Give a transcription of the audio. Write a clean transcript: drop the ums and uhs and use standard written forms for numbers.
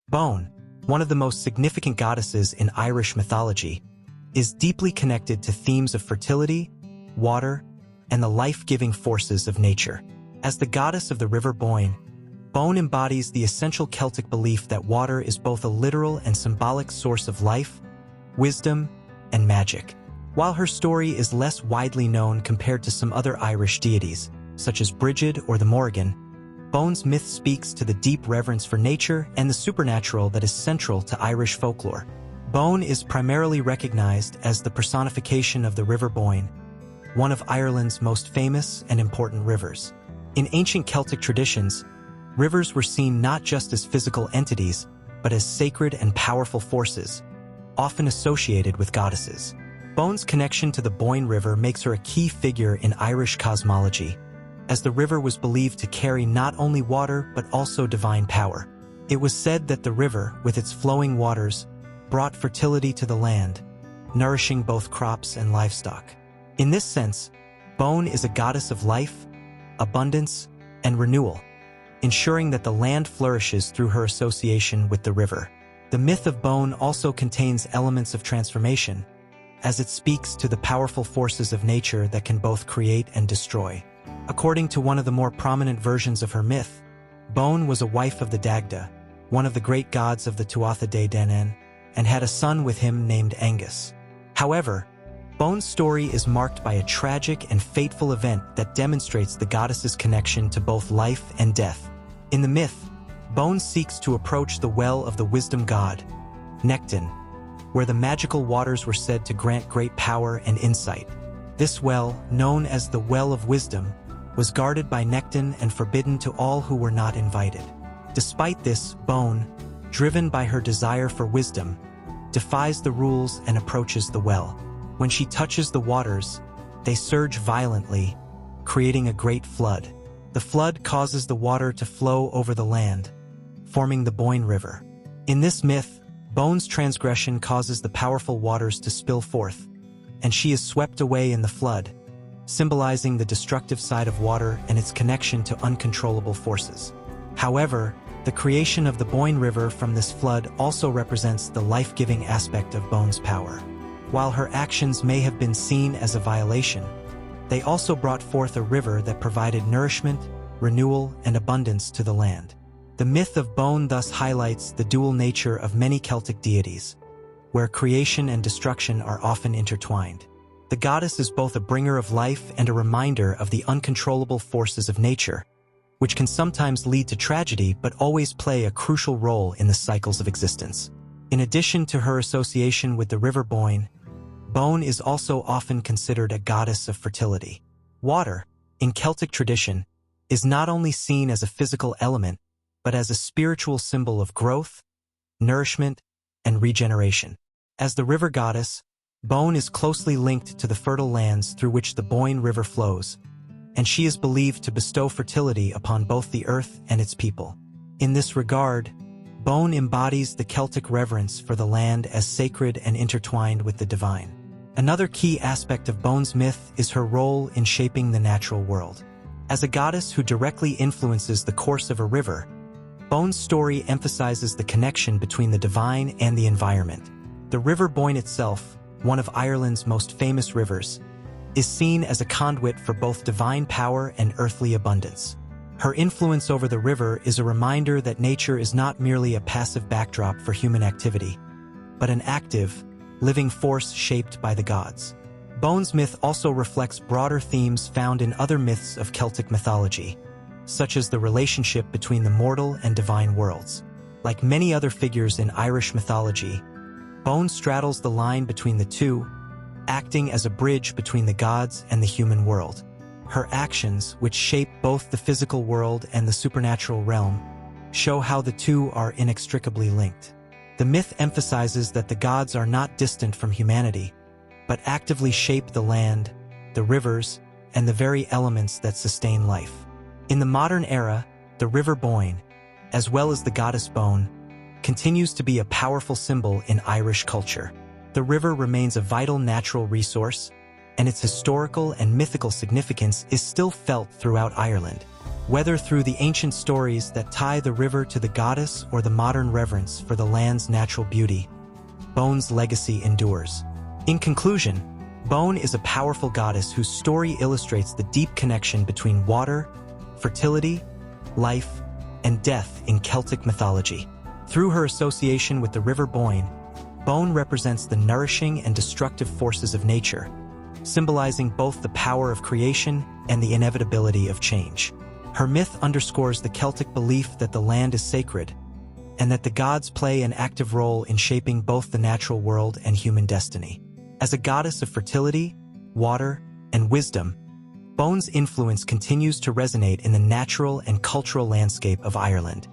Boann, one of the most significant goddesses in Irish mythology, is deeply connected to themes of fertility, water, and the life-giving forces of nature. As the goddess of the River Boyne, Boann embodies the essential Celtic belief that water is both a literal and symbolic source of life, wisdom, and magic. While her story is less widely known compared to some other Irish deities, such as Brigid or the Morrígan, Boann's myth speaks to the deep reverence for nature and the supernatural that is central to Irish folklore. Boann is primarily recognized as the personification of the River Boyne, one of Ireland's most famous and important rivers. In ancient Celtic traditions, rivers were seen not just as physical entities, but as sacred and powerful forces, often associated with goddesses. Boann's connection to the Boyne River makes her a key figure in Irish cosmology, as the river was believed to carry not only water but also divine power. It was said that the river, with its flowing waters, brought fertility to the land, nourishing both crops and livestock. In this sense, Boann is a goddess of life, abundance, and renewal, ensuring that the land flourishes through her association with the river. The myth of Boann also contains elements of transformation, as it speaks to the powerful forces of nature that can both create and destroy. According to one of the more prominent versions of her myth, Boann was a wife of the Dagda, one of the great gods of the Tuatha De Danann, and had a son with him named Angus. However, Boann's story is marked by a tragic and fateful event that demonstrates the goddess's connection to both life and death. In the myth, Boann seeks to approach the well of the wisdom god, Nectin, where the magical waters were said to grant great power and insight. This well, known as the Well of Wisdom, was guarded by Nectin and forbidden to all who were not invited. Despite this, Boann, driven by her desire for wisdom, defies the rules and approaches the well. When she touches the waters, they surge violently, creating a great flood. The flood causes the water to flow over the land, forming the Boyne River. In this myth, Boann's transgression causes the powerful waters to spill forth, and she is swept away in the flood, symbolizing the destructive side of water and its connection to uncontrollable forces. However, the creation of the Boyne River from this flood also represents the life-giving aspect of Boann's power. While her actions may have been seen as a violation, they also brought forth a river that provided nourishment, renewal, and abundance to the land. The myth of Boann thus highlights the dual nature of many Celtic deities, where creation and destruction are often intertwined. The goddess is both a bringer of life and a reminder of the uncontrollable forces of nature, which can sometimes lead to tragedy but always play a crucial role in the cycles of existence. In addition to her association with the River Boyne, Boann is also often considered a goddess of fertility. Water, in Celtic tradition, is not only seen as a physical element, but as a spiritual symbol of growth, nourishment, and regeneration. As the river goddess, Boann is closely linked to the fertile lands through which the Boyne River flows, and she is believed to bestow fertility upon both the earth and its people. In this regard, Boann embodies the Celtic reverence for the land as sacred and intertwined with the divine. Another key aspect of Boann's myth is her role in shaping the natural world. As a goddess who directly influences the course of a river, Boann's story emphasizes the connection between the divine and the environment. The River Boyne itself, one of Ireland's most famous rivers, is seen as a conduit for both divine power and earthly abundance. Her influence over the river is a reminder that nature is not merely a passive backdrop for human activity, but an active, living force shaped by the gods. Boann's myth also reflects broader themes found in other myths of Celtic mythology, such as the relationship between the mortal and divine worlds. Like many other figures in Irish mythology, Boann straddles the line between the two, acting as a bridge between the gods and the human world. Her actions, which shape both the physical world and the supernatural realm, show how the two are inextricably linked. The myth emphasizes that the gods are not distant from humanity, but actively shape the land, the rivers, and the very elements that sustain life. In the modern era, the River Boyne, as well as the goddess Boann, continues to be a powerful symbol in Irish culture. The river remains a vital natural resource, and its historical and mythical significance is still felt throughout Ireland. Whether through the ancient stories that tie the river to the goddess or the modern reverence for the land's natural beauty, Boann's legacy endures. In conclusion, Boann is a powerful goddess whose story illustrates the deep connection between water, fertility, life, and death in Celtic mythology. Through her association with the River Boyne, Boann represents the nourishing and destructive forces of nature, symbolizing both the power of creation and the inevitability of change. Her myth underscores the Celtic belief that the land is sacred, and that the gods play an active role in shaping both the natural world and human destiny. As a goddess of fertility, water, and wisdom, Boann's influence continues to resonate in the natural and cultural landscape of Ireland,